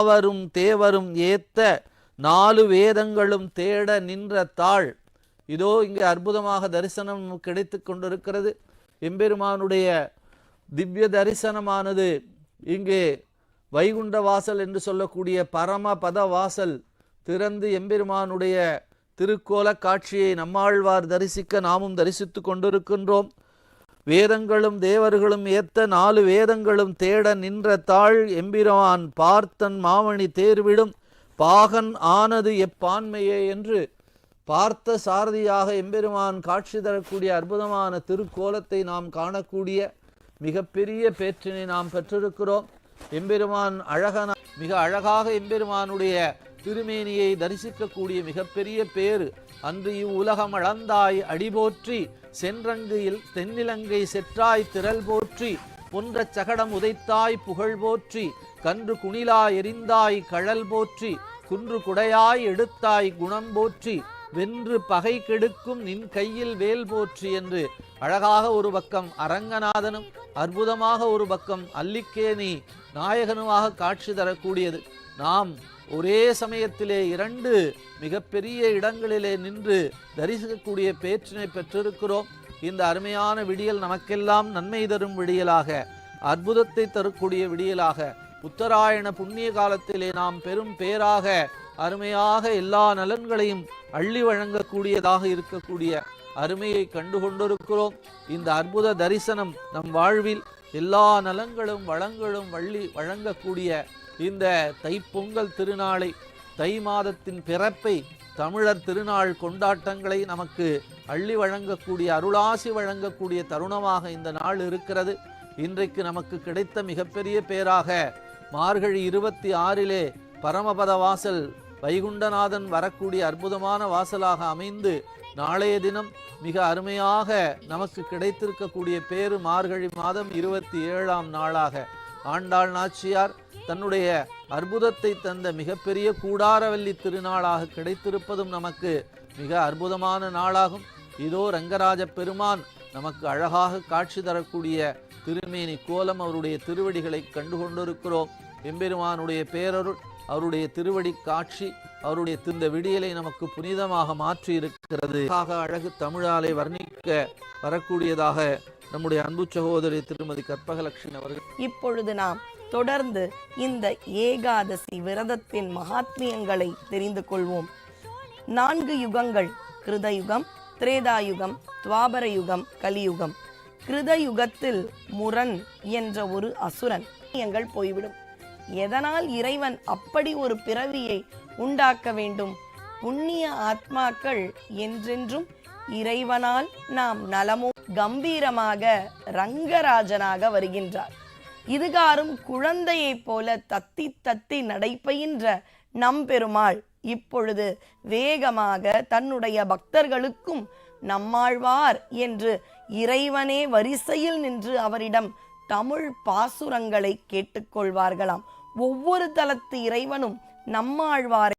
அவரும் தேவரும் ஏத்த 4 வேதங்களும் தேட நின்ற தாள். இதோ இங்கே அற்புதமாக தரிசனம் கிடைத்து கொண்டிருக்கிறது. எம்பெருமானுடைய திவ்ய தரிசனமானது இங்கே வைகுண்ட வாசல் என்று சொல்லக்கூடிய பரமபத வாசல் திறந்து எம்பெருமானுடைய திருக்கோல காட்சியை நம்மாழ்வார் தரிசிக்க நாமும் தரிசித்து கொண்டிருக்கின்றோம். வேதங்களும் தேவர்களும் ஏத்த 4 வேதங்களும் தேட நின்ற தாள் எம்பிரான் பார்த்தன் மாமணி தேர்விடும் பாகன் ஆனது எப்பான்மையே என்று பார்த்த சாரதியாக எம்பெருமான் காட்சி தரக்கூடிய அற்புதமான திருக்கோலத்தை நாம் காணக்கூடிய மிகப்பெரிய பேற்றினை நாம் பெற்றிருக்கிறோம். எம்பெருமான் மிக அழகாக எம்பெருமானுடைய திருமேனியை தரிசிக்கக்கூடிய மிகப்பெரிய பேறு. அன்று இவ்வுலகம் அளந்தாய் அடிபோற்றி சென்றங்கையில் தென்னிலங்கை செற்றாய் திரள் போற்றி பொன்ற சகடம் உதைத்தாய் புகழ் போற்றி கன்று குணிலா எரிந்தாய் கழல் போற்றி குன்று குடையாய் எடுத்தாய் குணம் போற்றி வென்று பகை கெடுக்கும் நின் கையில் வேல் போற்றி என்று அழகாக ஒரு பக்கம் அரங்கநாதனும் அற்புதமாக ஒரு பக்கம் அல்லிக்கேணி நாயகனுமாக காட்சி தரக்கூடியது. நாம் ஒரே சமயத்திலே 2 மிகப்பெரிய இடங்களிலே நின்று தரிசிக்கக்கூடிய பேற்றினை பெற்றிருக்கிறோம். இந்த அருமையான விடியல் நமக்கெல்லாம் நன்மை தரும் விடியலாக, அற்புதத்தை தரக்கூடிய விடியலாக, உத்தராயண புண்ணிய காலத்திலே நாம் பெரும் பேராக அருமையாக எல்லா நலன்களையும் அள்ளி வழங்கக்கூடியதாக இருக்கக்கூடிய அருமையை கண்டு கொண்டிருக்கிறோம். இந்த அற்புத தரிசனம் நம் வாழ்வில் எல்லா நலன்களும் வளங்களும் வழங்கக்கூடிய இந்த தைப்பொங்கல் திருநாளை, தை மாதத்தின் பிறப்பை, தமிழர் திருநாள் கொண்டாட்டங்களை நமக்கு அள்ளி வழங்கக்கூடிய அருளாசி வழங்கக்கூடிய தருணமாக இந்த நாள் இருக்கிறது. இன்றைக்கு நமக்கு கிடைத்த மிகப்பெரிய பேராக மார்கழி 26 பரமபத வாசல் வைகுண்டநாதன் வரக்கூடிய அற்புதமான வாசலாக அமைந்து நாளைய தினம் மிக அருமையாக நமக்கு கிடைத்திருக்கக்கூடிய பேரு மார்கழி மாதம் 27ஆம் நாளாக ஆண்டாள் நாச்சியார் தன்னுடைய அற்புதத்தை தந்த மிகப்பெரிய கூடாரவல்லி திருநாளாக கிடைத்திருப்பதும் நமக்கு மிக அற்புதமான நாளாகும். இதோ ரங்கராஜ பெருமான் நமக்கு அழகாக காட்சி தரக்கூடிய திருமேனி கோலம், அவருடைய திருவடிகளை கண்டு கொண்டிருக்கிறோம். எம்பெருமானுடைய பேரருள், அவருடைய திருவடி காட்சி, அவருடைய இந்த விடியலை நமக்கு புனிதமாக மாற்றி இருக்கிறது. அழகு தமிழாலை வர்ணிக்க வரக்கூடியதாக நம்முடைய அன்பு சகோதரி திருமதி கற்பகலட்சுமி அவர்கள். இப்பொழுது நாம் தொடர்ந்து இந்த ஏகாதசி விரதத்தின் மகாத்மியங்களை தெரிந்து கொள்வோம். 4 யுகங்கள், கிருதயுகம், திரேதாயுகம், துவாபர யுகம், கலியுகம். கிருதயுகத்தில் முரண் என்ற ஒரு அசுரன் எங்கள் போய்விடும். எதனால் இறைவன் அப்படி ஒரு பிறவியை உண்டாக்க வேண்டும்? புண்ணிய ஆத்மாக்கள் என்றென்றும் இறைவனால் நாம் நலமோ கம்பீரமாக ரங்கராஜனாக வருகின்றார். இதுகாரும் குழந்தையைப் போல தத்தி தத்தி நடைபயின்ற நம்பெருமாள் இப்பொழுது வேகமாக தன்னுடைய பக்தர்களுக்கும் நம்மாழ்வார் என்று இறைவனே வரிசையில் நின்று அவரிடம் தமிழ் பாசுரங்களை கேட்டுக்கொள்வார்களாம். ஒவ்வொரு தலத்து இறைவனும் நம்மாழ்வாரை